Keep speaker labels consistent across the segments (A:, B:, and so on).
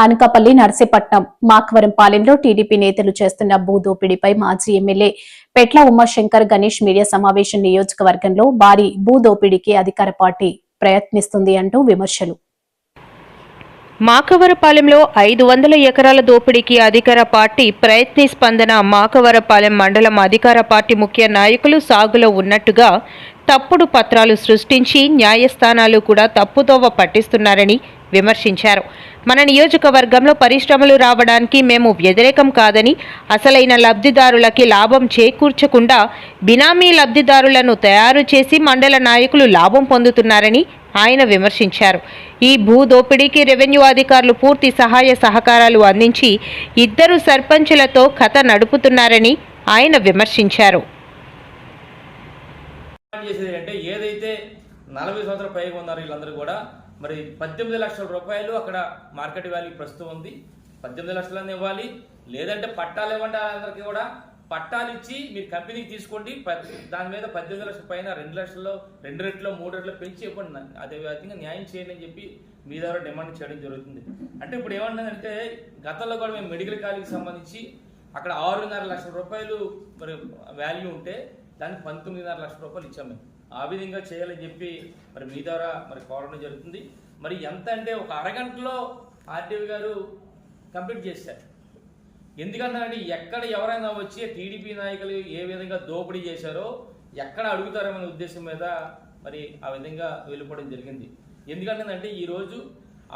A: Anakapalli Narsipatnam మాకవరంపాలెంలో TDP నేతలు చేస్తున్న భూదోపిడీపై మాజీ ఎమ్మెల్యే పెట్ల ఉమాశంకర్ గణేష్ మీడియా సమావేశం నియోజకవర్గంలో భారీ భూదోపిడీకి అధికార పార్టీ ప్రయత్నిస్తుంది అంటూ విమర్శలు.
B: మాకవరపాలెంలో 500 ఎకరాల దోపిడీకి అధికార పార్టీ స్పందన. మాకవరపాలెం మండలం అధికార పార్టీ ముఖ్య నాయకులు సాగులో ఉన్నట్టుగా తప్పుడు పత్రాలు సృష్టించి న్యాయస్థానాలు కూడా తప్పుదోవ పట్టిస్తున్నారని విమర్శించారు. మన నియోజకవర్గంలో పరిశ్రమలు రావడానికి మేము వ్యతిరేకం కాదని, అసలైన లబ్ధిదారులకి లాభం చేకూర్చకుండా బినామీ లబ్ధిదారులను తయారు చేసి మండల నాయకులు లాభం పొందుతున్నారని ఆయన విమర్శించారు. ఈ భూ దోపిడీకి రెవెన్యూ అధికారులు పూర్తి సహాయ సహకారాలు అందించి 2 సర్పంచులతో కథ నడుపుతున్నారని ఆయన విమర్శించారు.
C: ఏదైతే 40 సంవత్సరాల పైగా ఉన్నారు వీళ్ళందరూ కూడా మరి 18 లక్షల రూపాయలు అక్కడ మార్కెట్ వాల్యూ ప్రస్తుతం ఉంది. 18 లక్షలని ఇవ్వాలి, లేదంటే పట్టాలు ఇవ్వండి. అందరికీ కూడా పట్టాలు ఇచ్చి మీరు కంపెనీకి తీసుకోండి, దాని మీద 18 లక్షల పైన 2 లక్షల్లో 2 రెట్లు 3 రెట్లు పెంచి ఇవ్వండి, అదే విధంగా న్యాయం చేయండి అని చెప్పి మీ ద్వారా డిమాండ్ చేయడం జరుగుతుంది. అంటే ఇప్పుడు ఏమంటుందంటే గతంలో కూడా మేము మెడికల్ కాలేజీకి సంబంధించి అక్కడ 6.5 లక్షల రూపాయలు మరి వాల్యూ ఉంటే దానికి 19.5 లక్షల రూపాయలు ఇచ్చాము మేము. ఆ విధంగా చేయాలని చెప్పి మరి మీ ద్వారా మరి కోరడం జరుగుతుంది. మరి ఎంత అంటే ఒక అరగంటలో ఆర్డీఓ గారు కంప్లీట్ చేశారు. ఎందుకంటే ఎక్కడ ఎవరైనా వచ్చి టీడీపీ నాయకులు ఏ విధంగా దోపిడీ చేశారో ఎక్కడ అడుగుతారనే ఉద్దేశం మీద మరి ఆ విధంగా వెళ్ళిపోవడం జరిగింది. ఎందుకంటే ఈరోజు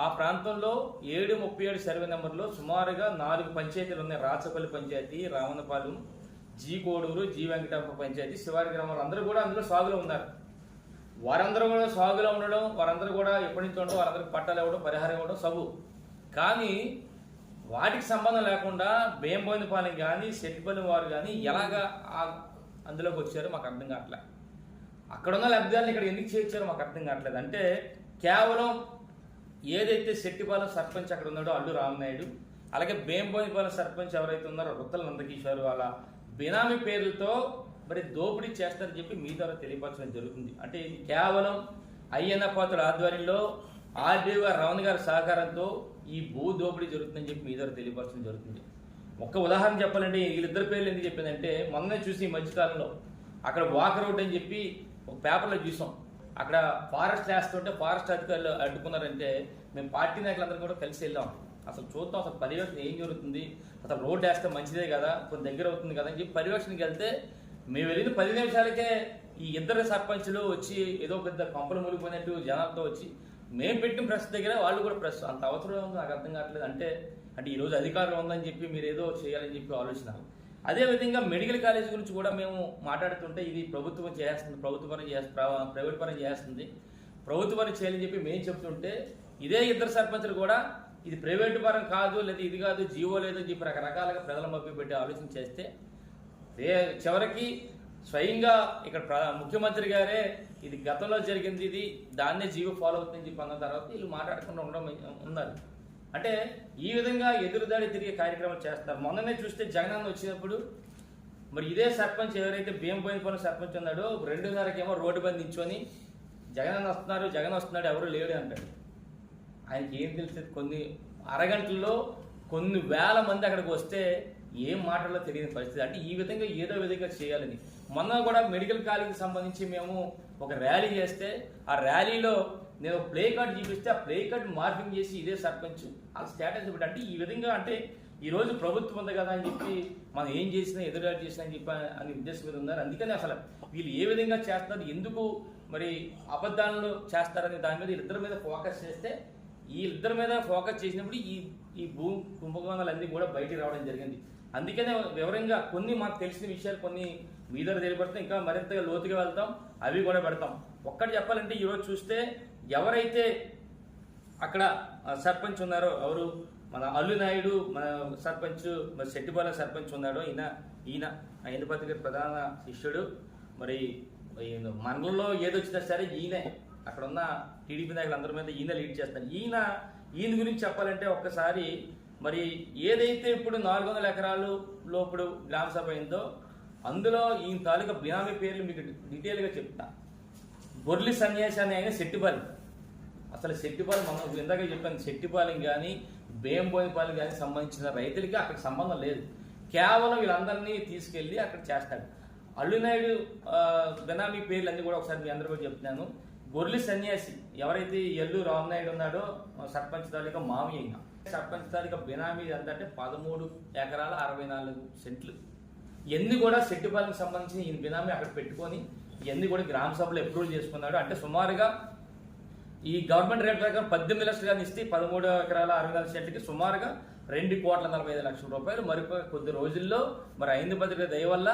C: ఆ ప్రాంతంలో 737 సర్వే నెంబర్లో సుమారుగా 4 పంచాయతీలు ఉన్నాయి. రాచపల్లి పంచాయతీ, రావణపాలెం, జీ కోడూరు, జీ వెంకటప్ప పంచాయతీ, శివారి గ్రామాలు అందరూ కూడా అందులో సాగులో ఉన్నారు. వారందరూ కూడా సాగులో ఉండడం, వారందరూ కూడా ఎప్పటి నుంచి ఉండడం, వారందరికి పట్టాలు ఇవ్వడం, పరిహారం ఇవ్వడం సబు. కానీ వాటికి సంబంధం లేకుండా బేంబోయినపాలెం కానీ సెట్టిపల్లి వారు కానీ ఎలాగా అందులోకి వచ్చారో మాకు అర్థం కావట్లేదు. అక్కడున్న లబ్ధిదారులు ఇక్కడ ఎందుకు చేర్చారో మాకు అర్థం కావట్లేదు. అంటే కేవలం ఏదైతే సెట్టిపాలెం సర్పంచ్ అక్కడ ఉన్నాడో అల్లు రామనాయుడు, అలాగే బేంబోయినపాలెం సర్పంచ్ ఎవరైతే ఉన్నారో రుత్తల నందకిషోర్ వాళ్ళ బినామీ పేర్లతో మరి దోపిడీ చేస్తారని చెప్పి మీ ద్వారా తెలియపరచడం జరుగుతుంది. అంటే ఇది కేవలం అయ్యన్న పాత్రుల ఆధ్వర్యంలో ఆర్డీఓ గారు రమణ గారి సహకారంతో ఈ భూ దోపిడీ జరుగుతుందని చెప్పి మీ ద్వారా తెలియపరచడం జరుగుతుంది. ఒక్క ఉదాహరణ చెప్పాలంటే వీళ్ళిద్దరి పేర్లు ఎందుకు చెప్పిందంటే మొన్నే చూసి ఈ మధ్యకాలంలో అక్కడ వాక్ రోడ్ అని చెప్పి ఒక పేపర్లో చూసాం. అక్కడ ఫారెస్ట్ వేస్తుంటే ఫారెస్ట్ అధికారులు అడ్డుకున్నారంటే మేము పార్టీ నాయకులందరూ కూడా కలిసి వెళ్ళాం. అసలు చూద్దాం అసలు పర్యవేక్షణ ఏం జరుగుతుంది, అసలు రోడ్డు వేస్తే మంచిదే కదా, కొంచెం దగ్గర అవుతుంది కదా అని చెప్పి పర్యవేక్షణకి వెళ్తే మేము వెళ్ళిన 10 నిమిషాలకే ఈ 2 సర్పంచులు వచ్చి ఏదో పెద్ద కంపలు మునిగిపోయినట్టు జనాలతో వచ్చి మేము పెట్టిన ప్రెస్ దగ్గర వాళ్ళు కూడా ప్రెస్ అంత అవసరం ఉంది నాకు అర్థం కావట్లేదు. అంటే ఈరోజు అధికారులు ఉందని చెప్పి మీరు ఏదో చేయాలని చెప్పి ఆలోచన. అదేవిధంగా మెడికల్ కాలేజ్ గురించి కూడా మేము మాట్లాడుతుంటే ఇది ప్రభుత్వం చేస్తుంది, ప్రైవేట్ పరం చేస్తుంది, ప్రభుత్వ పరం చేయాలని చెప్పి మేము చెప్తుంటే ఇదే 2 సర్పంచులు కూడా ఇది ప్రైవేటు పరం కాదు, లేదా ఇది కాదు, జీవో లేదని చెప్పి రకరకాలుగా ప్రజల మభ్య పెట్టి ఆలోచన చేస్తే చివరికి స్వయంగా ఇక్కడ ముఖ్యమంత్రి గారే ఇది గతంలో జరిగింది, ఇది దాన్నే జీవో ఫాలో అవుతుందని చెప్పి అన్న తర్వాత వీళ్ళు మాట్లాడకుండా ఉండడం ఉన్నారు. అంటే ఈ విధంగా ఎదురుదాడి తిరిగే కార్యక్రమాలు చేస్తారు. మొన్ననే చూస్తే జగనన్న వచ్చినప్పుడు మరి ఇదే సర్పంచ్ ఎవరైతే బేంబోయినపాలెం సర్పంచ్ ఉన్నాడో 2:30కేమో రోడ్డు బంద్ నించుకొని జగన్ వస్తున్నాడు ఎవరు లేడు అంటాడు. ఆయనకి ఏం తెలుస్తుంది? కొన్ని అరగంటల్లో కొన్ని వేల మంది అక్కడికి వస్తే ఏం మాటల్లో తెలియని పరిస్థితి. అంటే ఈ విధంగా ఏదో విధంగా చేయాలని మొన్న కూడా మెడికల్ కాలేజీకి సంబంధించి మేము ఒక ర్యాలీ చేస్తే ఆ ర్యాలీలో నేను ప్లే కార్డ్ చూపిస్తే ఆ ప్లే కార్డ్ మార్పింగ్ చేసి ఇదే సర్పంచ్ ఆ స్టేటస్ పెట్టి అంటే ఈ విధంగా అంటే ఈరోజు ప్రభుత్వం ఉంది కదా అని చెప్పి మనం ఏం చేసినా ఎదురుదాడి చేసినా అని చెప్పి అని ఉద్దేశం మీద ఉన్నారు. అందుకని అసలు వీళ్ళు ఏ విధంగా చేస్తున్నారు, ఎందుకు మరి అబద్ధాలను చేస్తారని దాని మీద వీళ్ళిద్దరి మీద ఫోకస్ చేస్తే వీళ్ళిద్దరి మీద ఫోకస్ చేసినప్పుడు ఈ భూ కుంభకోణాలన్నీ కూడా బయటికి రావడం జరిగింది. అందుకనే వివరంగా కొన్ని మాకు తెలిసిన విషయాలు కొన్ని మీ దగ్గర తెలియబడతాం, ఇంకా మరింతగా లోతుగా వెళ్తాం, అవి కూడా పెడతాం. ఒక్కటి చెప్పాలంటే ఈరోజు చూస్తే ఎవరైతే అక్కడ సర్పంచ్ ఉన్నారో ఎవరు మన అల్లు నాయుడు మన సర్పంచ్, మరి సెట్టిపాలెం సర్పంచ్ ఉన్నాడో ఈయన ఐందపతి గారి ప్రధాన శిష్యుడు. మరి మండలంలో ఏదొచ్చినా సరే ఈయనే అక్కడ ఉన్న టీడీపీ నాయకులందరి మీద ఈయన లీడ్ చేస్తారు. ఈయన గురించి చెప్పాలంటే ఒక్కసారి మరి ఏదైతే ఇప్పుడు 400 ఎకరాలలో ఇప్పుడు గ్రామ సభ అయిందో అందులో ఈయన తాలూకా బినామీ పేర్లు మీకు డీటెయిల్గా చెప్తా. బొర్లి సన్యాసి అని ఆయన సెట్టిపాలెం, అసలు సెట్టిపాలెం మనం ఇందాక చెప్పాను, సెట్టిపాలెం కానీ బేంబోయినపల్లి కానీ సంబంధించిన రైతులకి అక్కడికి సంబంధం లేదు. కేవలం వీళ్ళందరినీ తీసుకెళ్ళి అక్కడ చేస్తాడు. అల్లునాయుడు బెనామీ పేర్లు అన్నీ కూడా ఒకసారి మీ అందరూ కూడా చెప్తున్నాను. గొర్రెల సన్యాసి ఎవరైతే ఎల్లు రామనాయుడు ఉన్నాడో సర్పంచ్ తాలూకా మామయ్య అయినా, సర్పంచ్ తాలూకా బెనామీ ఎంత అంటే 13 ఎకరాల 64 సెంట్లు. ఇవన్నీ కూడా సెట్టిపాలెంకి సంబంధించి ఈయన బినామీ అక్కడ పెట్టుకొని ఇవన్నీ కూడా గ్రామ సభలో అప్రూవల్ చేసుకున్నాడు. అంటే సుమారుగా ఈ గవర్నమెంట్ రేట్ ప్రకారం 18 లక్షలు కానీ ఇస్తే 13 ఎకరాల 64 సెంట్లకి సుమారుగా 2,45,00,000 రూపాయలు మరి కొద్ది రోజుల్లో మరి 5 భద్రత దయ వల్ల